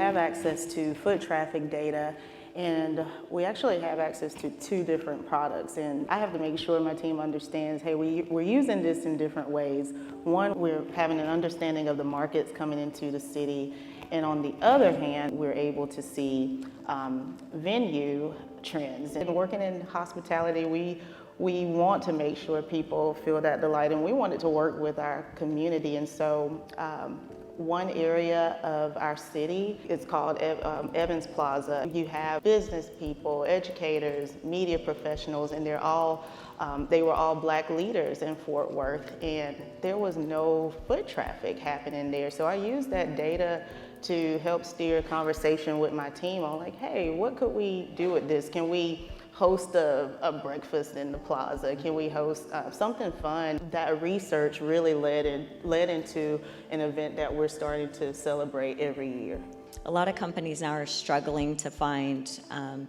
have access to foot traffic data, and we actually have access to 2 different products. And I have to make sure my team understands, hey, we're using this in different ways. One, we're having an understanding of the markets coming into the city. And on the other hand, we're able to see venue trends. And working in hospitality, we want to make sure people feel that delight, and we want it to work with our community. And so one area of our city is called Evans Plaza. You have business people, educators, media professionals, and they were all Black leaders in Fort Worth, and there was no foot traffic happening there. So I used that data to help steer a conversation with my team on, like, hey, what could we do with this? Can we host a breakfast in the plaza? Can we host something fun? That research really led into an event that we're starting to celebrate every year. A lot of companies now are struggling to find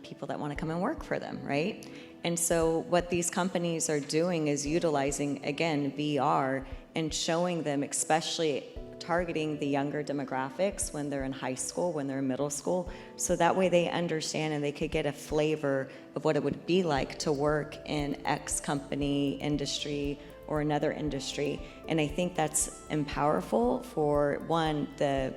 people that want to come and work for them, right? And so what these companies are doing is utilizing, again, VR and showing them, especially targeting the younger demographics when they're in high school, when they're in middle school, so that way they understand and they could get a flavor of what it would be like to work in X company, industry, or another industry. And I think that's powerful for, one, the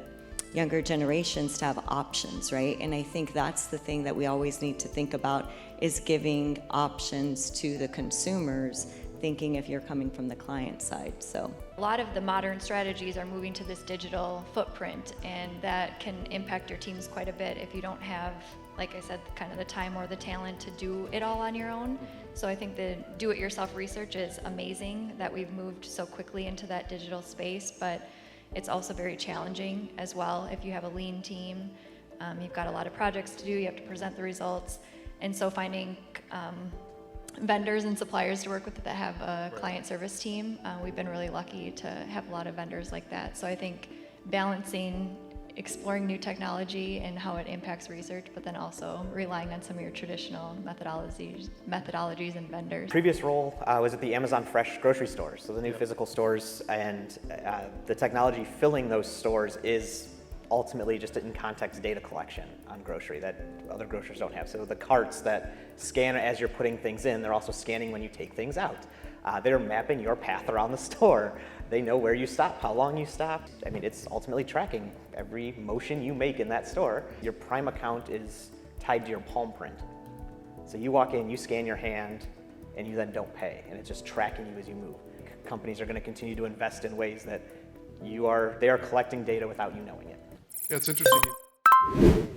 younger generations to have options, right? And I think that's the thing that we always need to think about, is giving options to the consumers, thinking if you're coming from the client side. So a lot of the modern strategies are moving to this digital footprint, and that can impact your teams quite a bit if you don't have, like I said, kind of the time or the talent to do it all on your own. So I think the do-it-yourself research is amazing that we've moved so quickly into that digital space, but it's also very challenging as well. If you have a lean team, you've got a lot of projects to do, you have to present the results, and so finding vendors and suppliers to work with that have a client service team. We've been really lucky to have a lot of vendors like that. So I think balancing, exploring new technology and how it impacts research, but then also relying on some of your traditional methodologies and vendors. Previous role was at the Amazon Fresh grocery stores, so the new physical stores, and the technology filling those stores is ultimately just in context data collection on grocery that other grocers don't have. So the carts that scan as you're putting things in, they're also scanning when you take things out. They're mapping your path around the store. They know where you stop, how long you stop. I mean, it's ultimately tracking every motion you make in that store. Your Prime account is tied to your palm print. So you walk in, you scan your hand, and you then don't pay, and it's just tracking you as you move. Companies are going to continue to invest in ways that they are collecting data without you knowing it. Yeah, it's interesting.